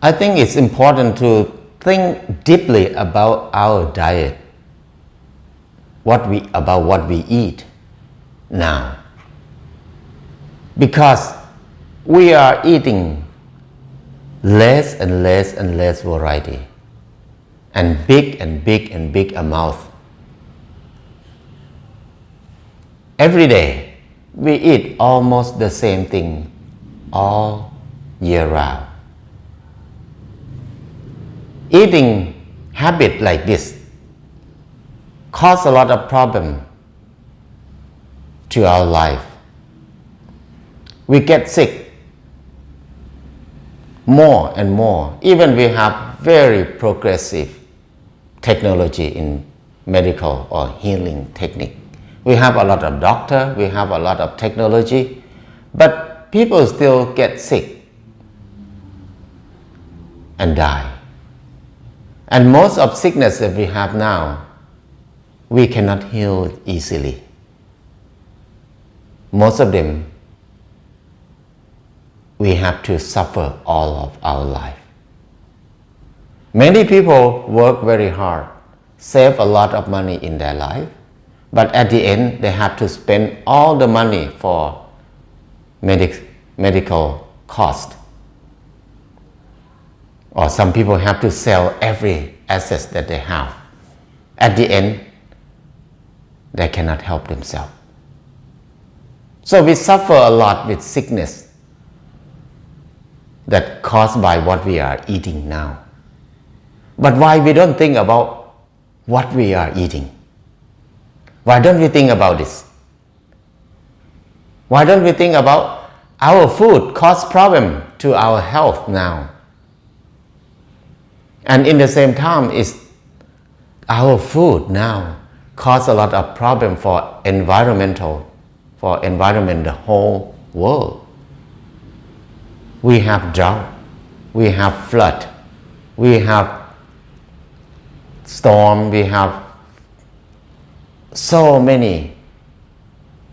I think it's important to think deeply about our diet, what we eat now. Because we are eating less and less and less variety, and big amount. Every day we eat almost the same thing all year round. Eating habit like this cause a lot of problem to our life. We get sick more and more. Even we have very progressive technology in medical or healing technique. We have a lot of doctor, we have a lot of technology, but people still get sick and die. And most of sickness that we have now, we cannot heal easily. Most of them, we have to suffer all of our life. Many people work very hard, save a lot of money in their life, but at the end they have to spend all the money for medical cost. Or some people have to sell every asset that they have. At the end, they cannot help themselves. So we suffer a lot with sickness that caused by what we are eating now. But why we don't think about what we are eating? Why don't we think about this? Why don't we think about our food cause problem to our health now? And in the same time, is our food now cause a lot of problem for environment, the whole world. We have drought, we have flood, we have storm, we have so many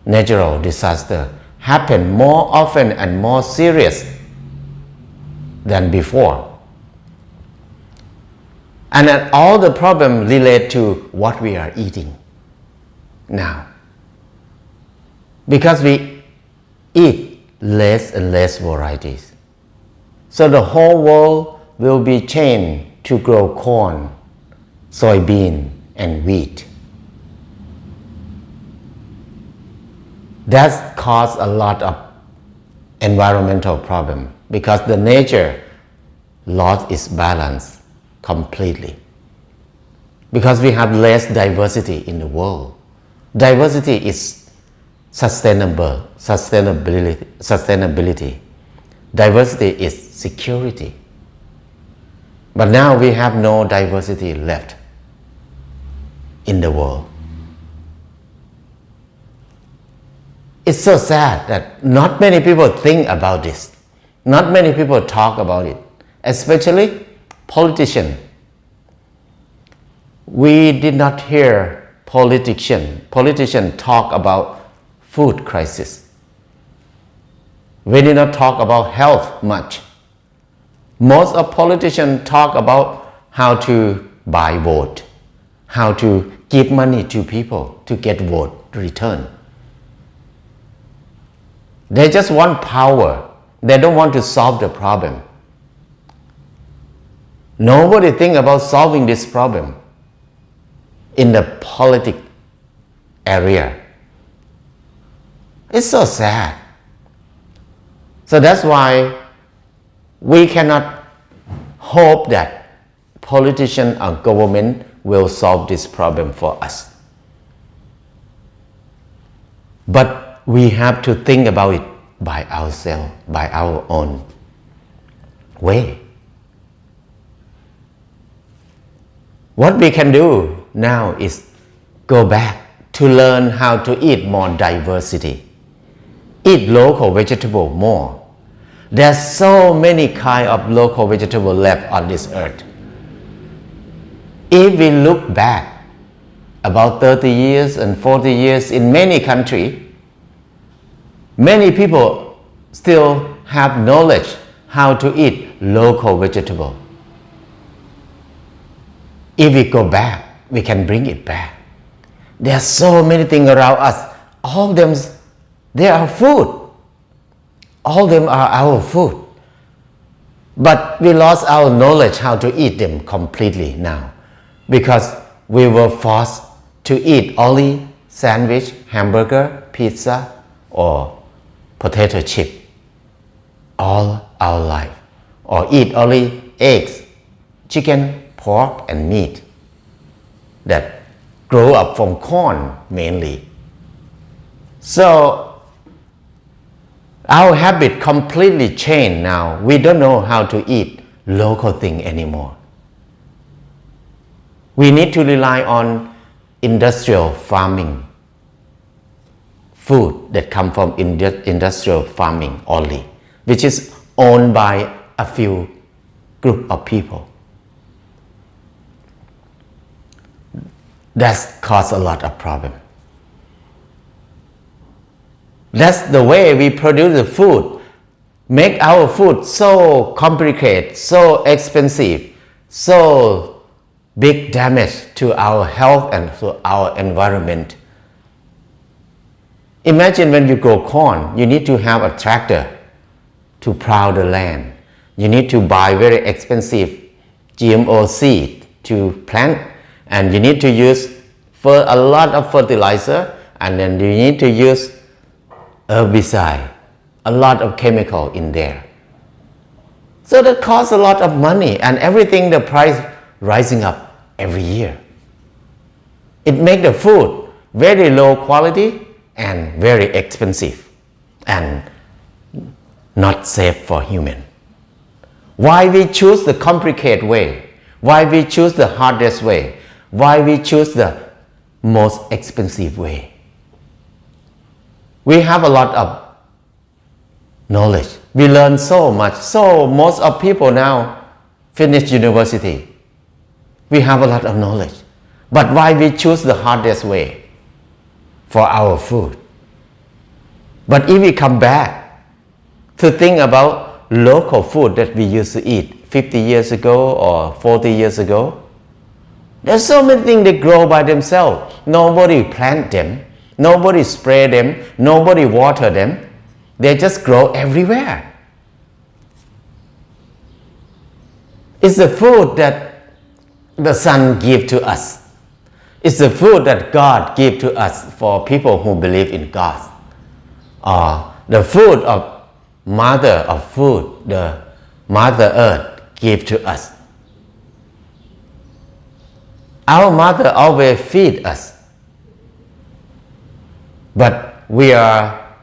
natural disasters happen more often and more serious than before. And then all the problems relate to what we are eating now. Because we eat less and less varieties. So the whole world will be changed to grow corn, soybean, and wheat. That causes a lot of environmental problem because the nature lost its balance completely. Because we have less diversity in the world. Diversity is sustainability. Diversity is security. But now we have no diversity left in the world. It's so sad that not many people think about this. Not many people talk about it, especially politicians. We did not hear politicians talk about food crisis. We did not talk about health much. Most of politicians talk about how to buy vote, how to give money to people to get vote return. They just want power. They don't want to solve the problem. Nobody thinks about solving this problem in the politic area. It's so sad. So that's why we cannot hope that politicians or government will solve this problem for us. But we have to think about it by ourselves, by our own way. What we can do now is go back to learn how to eat more diversity. Eat local vegetable more. There's so many kind of local vegetable left on this earth. If we look back about 30 years and 40 years in many countries, many people still have knowledge how to eat local vegetable. If we go back, we can bring it back. There are so many things around us. All of them, they are food. All of them are our food. But we lost our knowledge how to eat them completely now, because we were forced to eat only sandwich, hamburger, pizza, or potato chip all our life, or eat only eggs, chicken, pork, and meat that grow up from corn mainly. So our habit completely changed now. We don't know how to eat local thing anymore. We need to rely on industrial farming, food that come from industrial farming only, which is owned by a few group of people. That's caused a lot of problem. That's the way we produce the food, make our food so complicated, so expensive, so big damage to our health and to our environment. Imagine when you grow corn, you need to have a tractor to plow the land. You need to buy very expensive GMO seed to plant, and you need to use for a lot of fertilizer, and then you need to use herbicide, a lot of chemical in there. So that costs a lot of money, and everything, the price rising up every year. It makes the food very low quality and very expensive and not safe for human. Why we choose the complicated way? Why we choose the hardest way? Why we choose the most expensive way? We have a lot of knowledge. We learn so much. So most of people now finish university. We have a lot of knowledge. But why we choose the hardest way for our food? But if we come back to think about local food that we used to eat 50 years ago or 40 years ago, there's so many things that grow by themselves. Nobody plant them, nobody spray them, nobody water them. They just grow everywhere. It's the food that the sun gives to us. It's the food that God gives to us for people who believe in God. The food of mother of food, the Mother Earth gives to us. Our mother always feeds us. But we are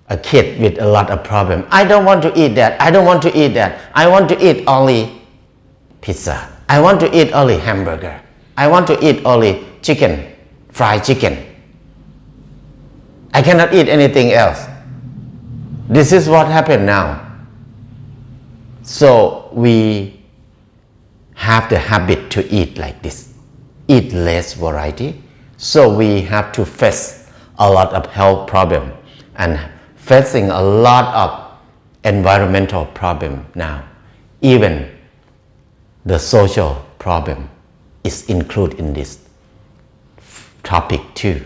a kid with a lot of problems. I don't want to eat that. I don't want to eat that. I want to eat only pizza. I want to eat only hamburger. I want to eat only chicken, fried chicken. I cannot eat anything else. This is what happened now. So we have the habit to eat like this. Eat less variety. So we have to face a lot of health problem and facing a lot of environmental problem now. Even the social problem is included in this topic too.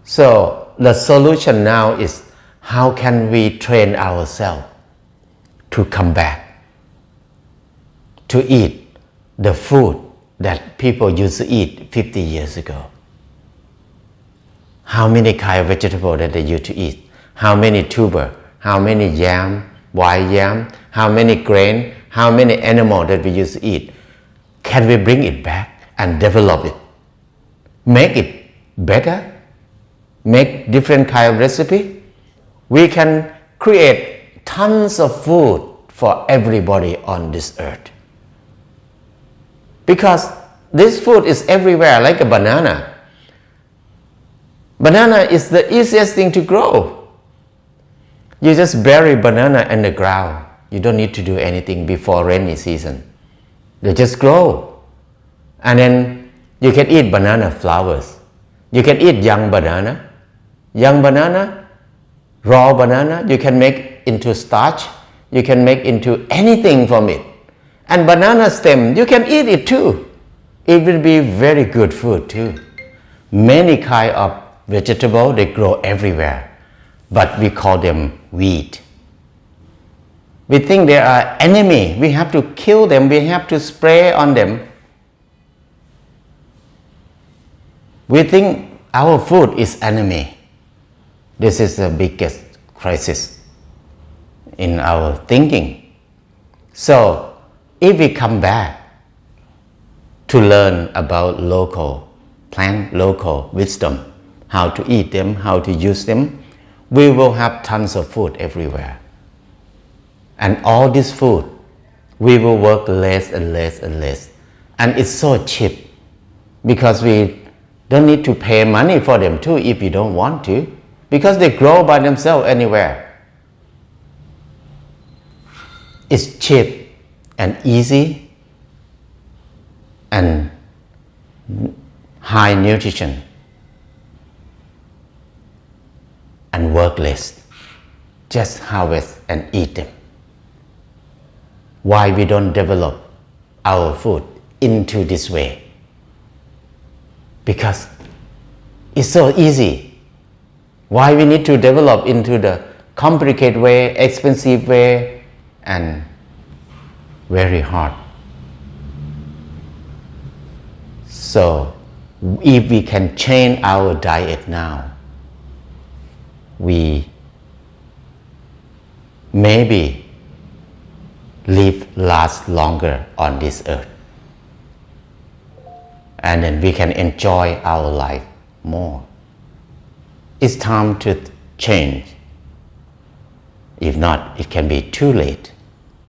So the solution now is, how can we train ourselves to come back to eat the food that people used to eat 50 years ago? How many kind of vegetables that they used to eat? How many tuber? How many yam, white yam? How many grain? How many animals that we used to eat? Can we bring it back and develop it? Make it better? Make different kind of recipe? We can create tons of food for everybody on this earth. Because this food is everywhere, like a banana. Banana is the easiest thing to grow. You just bury banana in the ground. You don't need to do anything before rainy season. They just grow. And then you can eat banana flowers. You can eat young banana. Young banana Raw banana, you can make into starch, you can make into anything from it. And banana stem, you can eat it too. It will be very good food too. Many kind of vegetable, they grow everywhere, but we call them weed. We think they are enemy, we have to kill them, we have to spray on them. We think our food is enemy. This is the biggest crisis in our thinking. So if we come back to learn about local plant, local wisdom, how to eat them, how to use them, we will have tons of food everywhere. And all this food, we will work less and less and less. And it's so cheap because we don't need to pay money for them too if you don't want to, because they grow by themselves anywhere. It's cheap and easy and high nutrition and work less. Just harvest and eat them. Why we don't develop our food into this way? Because it's so easy. Why we need to develop into the complicated way, expensive way, and very hard? So if we can change our diet now, we maybe last longer on this earth, and then we can enjoy our life more. It's time to change. If not, it can be too late.